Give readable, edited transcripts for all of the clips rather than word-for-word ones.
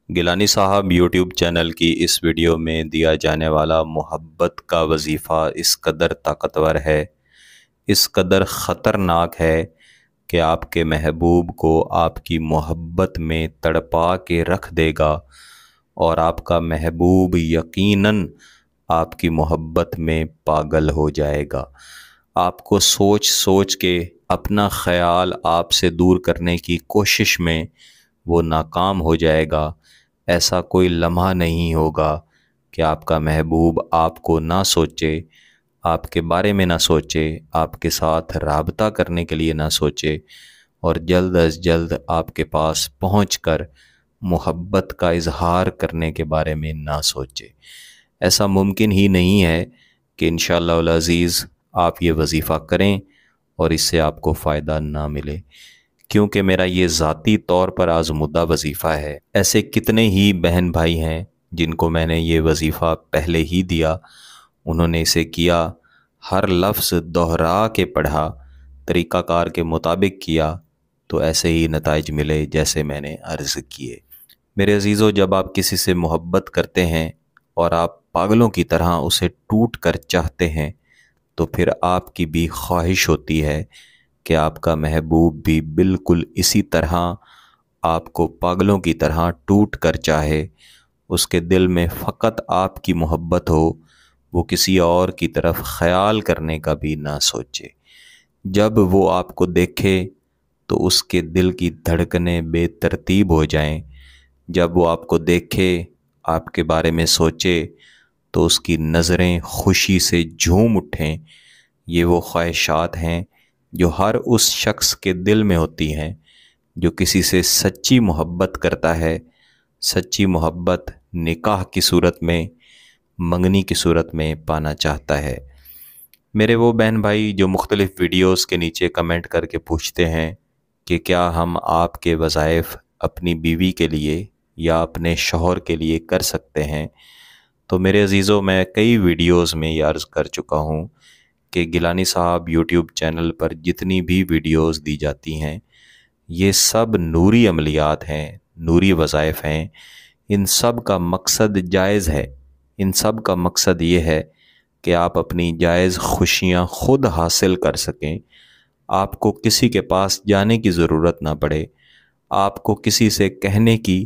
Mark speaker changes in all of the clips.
Speaker 1: گیلانی صاحب YouTube channel کی اس video میں دیا جانے والا محبت کا وظیفہ اس قدر طاقتور ہے، اس قدر خطرناک ہے کہ آپ کے محبوب کو آپ کی محبت میں تڑپا کے رکھ دے گا، اور آپ کا محبوب یقیناً آپ کی محبت میں پاگل ہو جائے گا۔ آپ کو سوچ سوچ کے اپنا خیال آپ سے دور کرنے کی کوشش میں وہ ناکام ہو جائے گا۔ ایسا کوئی لمحہ نہیں ہوگا کہ آپ کا محبوب آپ کو نہ سوچے، آپ کے بارے میں نہ سوچے، آپ کے ساتھ رابطہ کرنے کے لیے نہ سوچے، اور جلد از جلد آپ کے پاس پہنچ کر محبت کا اظہار کرنے کے بارے میں نہ سوچے۔ ایسا ممکن ہی نہیں ہے کہ انشاءاللہ العزیز آپ یہ وظیفہ کریں اور اس سے آپ کو فائدہ نہ ملے، کیونکہ میرا یہ ذاتی طور پر آزمودہ وظیفہ ہے۔ ایسے کتنے ہی بہن بھائی ہیں جن کو میں نے یہ وظیفہ پہلے ہی دیا، انہوں نے اسے کیا، ہر لفظ دہرا کے پڑھا، طریقہ کار کے مطابق کیا، تو ایسے ہی نتائج ملے جیسے میں نے عرض کیے۔ میرے عزیزو، جب آپ کسی سے محبت کرتے ہیں اور آپ پاگلوں کی طرح اسے ٹوٹ کر چاہتے ہیں، تو پھر آپ کی بھی خواہش ہوتی ہے کہ آپ کا محبوب بھی بالکل اسی طرح آپ کو پاگلوں کی طرح ٹوٹ کر چاہے، اس کے دل میں فقط آپ کی محبت ہو، وہ کسی اور کی طرف خیال کرنے کا بھی نہ سوچے۔ جب وہ آپ کو دیکھے تو اس کے دل کی دھڑکنیں بے ترتیب ہو جائیں، جب وہ آپ کو دیکھے، آپ کے بارے میں سوچے، تو اس کی نظریں خوشی سے جھوم اٹھیں۔ یہ وہ خواہشات ہیں جو ہر اس شخص کے دل میں ہوتی ہیں جو کسی سے سچی محبت کرتا ہے۔ سچی محبت نکاح کی صورت میں، منگنی کی صورت میں پانا چاہتا ہے۔ میرے وہ بہن بھائی جو مختلف ویڈیوز کے نیچے کمنٹ کر کے پوچھتے ہیں کہ کیا ہم آپ کے وظائف اپنی بیوی کے لیے یا اپنے شوہر کے لیے کر سکتے ہیں، تو میرے عزیزوں، میں کئی ویڈیوز میں یہ عرض کر چکا ہوں کہ گیلانی صاحب یوٹیوب چینل پر جتنی بھی ویڈیوز دی جاتی ہیں، یہ سب نوری عملیات ہیں، نوری وظائف ہیں۔ ان سب کا مقصد جائز ہے، ان سب کا مقصد یہ ہے کہ آپ اپنی جائز خوشیاں خود حاصل کر سکیں، آپ کو کسی کے پاس جانے کی ضرورت نہ پڑے، آپ کو کسی سے کہنے کی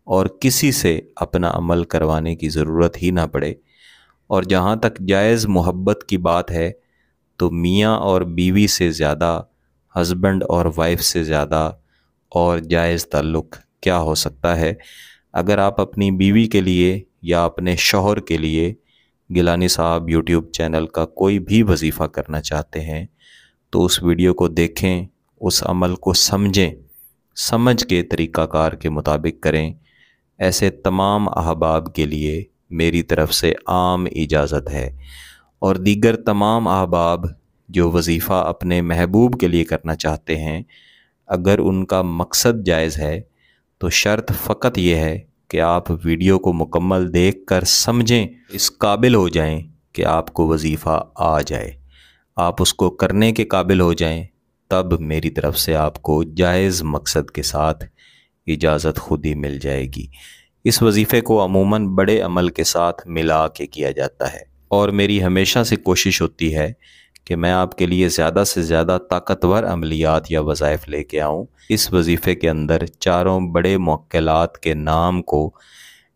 Speaker 1: اور کسی سے اپنا عمل کروانے کی ضرورت ہی نہ پڑے۔ اور جہاں تک جائز محبت کی بات ہے، تو میاں اور بیوی سے زیادہ، ہسبینڈ اور وائف سے زیادہ اور جائز تعلق کیا ہو سکتا ہے؟ اگر آپ اپنی بیوی کے لیے یا اپنے شوہر کے لیے گیلانی صاحب یوٹیوب چینل کا کوئی بھی وظیفہ کرنا چاہتے ہیں، تو اس ویڈیو کو دیکھیں، اس عمل کو سمجھیں، سمجھ کے طریقہ کار کے مطابق کریں۔ ایسے تمام احباب کے لیے میری طرف سے عام اجازت ہے، اور دیگر تمام احباب جو وظیفہ اپنے محبوب کے لیے کرنا چاہتے ہیں، اگر ان کا مقصد جائز ہے تو شرط فقط یہ ہے کہ آپ ویڈیو کو مکمل دیکھ کر سمجھیں، اس قابل ہو جائیں کہ آپ کو وظیفہ آ جائے، آپ اس کو کرنے کے قابل ہو جائیں، تب میری طرف سے آپ کو جائز مقصد کے ساتھ اجازت خود ہی مل جائے گی۔ اس وظیفے کو عموماً بڑے عمل کے ساتھ ملا کے کیا جاتا ہے، اور میری ہمیشہ سے کوشش ہوتی ہے کہ میں آپ کے لیے زیادہ سے زیادہ طاقتور عملیات یا وظائف لے کے آؤں۔ اس وظیفے کے اندر چاروں بڑے موکلات کے نام کو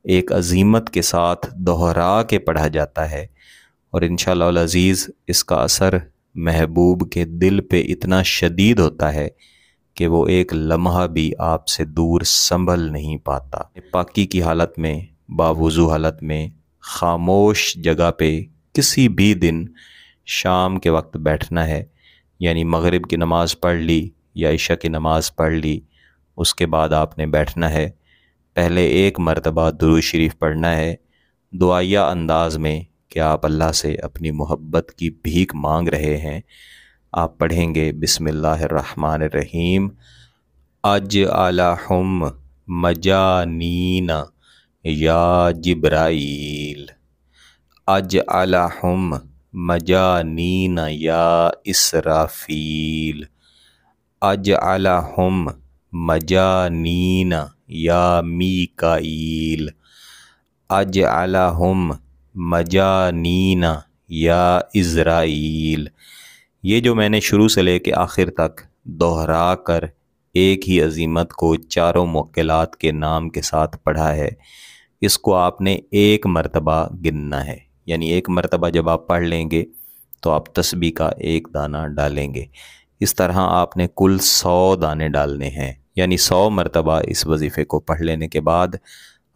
Speaker 1: ایک عزیمت کے ساتھ دہرا کے پڑھا جاتا ہے، اور انشاءاللہ العزیز اس کا اثر محبوب کے دل پہ اتنا شدید ہوتا ہے کہ وہ ایک لمحہ بھی آپ سے دور سنبھل نہیں پاتا۔ پاکی کی حالت میں، باوضو حالت میں، خاموش جگہ پہ کسی بھی دن شام کے وقت بیٹھنا ہے، یعنی مغرب کی نماز پڑھ لی یا عشاء کی نماز پڑھ لی، اس کے بعد آپ نے بیٹھنا ہے، پہلے ایک مرتبہ درود شریف پڑھنا ہے، دعائیہ انداز میں کہ آپ اللہ سے اپنی محبت کی بھیک مانگ رہے ہیں۔ آپ پڑھیں گے بسم اللہ الرحمن الرحیم، اجعلہم مجانین یا جبرائیل، اجعلہم مجانین یا اسرافیل، اجعلہم مجانین یا میکائیل، اجعلہم مجانین یا عزرائیل۔ یہ جو میں نے شروع سے لے کے آخر تک دہرا کر ایک ہی عظیمت کو چاروں موکلات کے نام کے ساتھ پڑھا ہے، اس کو آپ نے ایک مرتبہ گننا ہے، یعنی ایک مرتبہ جب آپ پڑھ لیں گے تو آپ تسبیح کا ایک دانہ ڈالیں گے۔ اس طرح آپ نے کل 100 دانے ڈالنے ہیں، یعنی 100 مرتبہ اس وظیفے کو پڑھ لینے کے بعد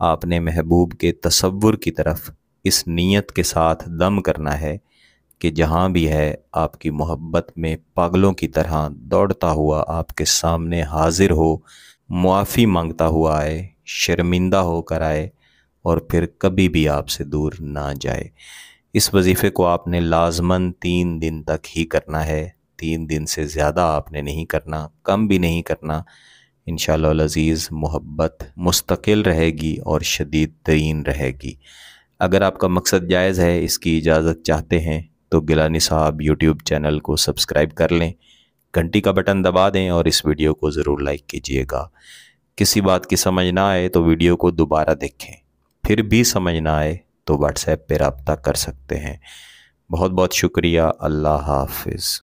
Speaker 1: آپ نے محبوب کے تصور کی طرف اس نیت کے ساتھ دم کرنا ہے کہ جہاں بھی ہے آپ کی محبت میں پاگلوں کی طرح دوڑتا ہوا آپ کے سامنے حاضر ہو، معافی مانگتا ہوا آئے، شرمندہ ہو کر آئے اور پھر کبھی بھی آپ سے دور نہ جائے۔ اس وظیفے کو آپ نے لازماً 3 دن تک ہی کرنا ہے، 3 دن سے زیادہ آپ نے نہیں کرنا، کم بھی نہیں کرنا۔ انشاءاللہ العزیز محبت مستقل رہے گی اور شدید ترین رہے گی۔ اگر آپ کا مقصد جائز ہے، اس کی اجازت چاہتے ہیں تو گیلانی صاحب یوٹیوب چینل کو سبسکرائب کر لیں، گھنٹی کا بٹن دبا دیں اور اس ویڈیو کو ضرور لائک کیجئے گا۔ کسی بات کی سمجھ نہ آئے تو ویڈیو کو دوبارہ دیکھیں، پھر بھی سمجھ نہ آئے تو واٹس ایپ پہ رابطہ کر سکتے ہیں۔ بہت بہت شکریہ۔ اللہ حافظ۔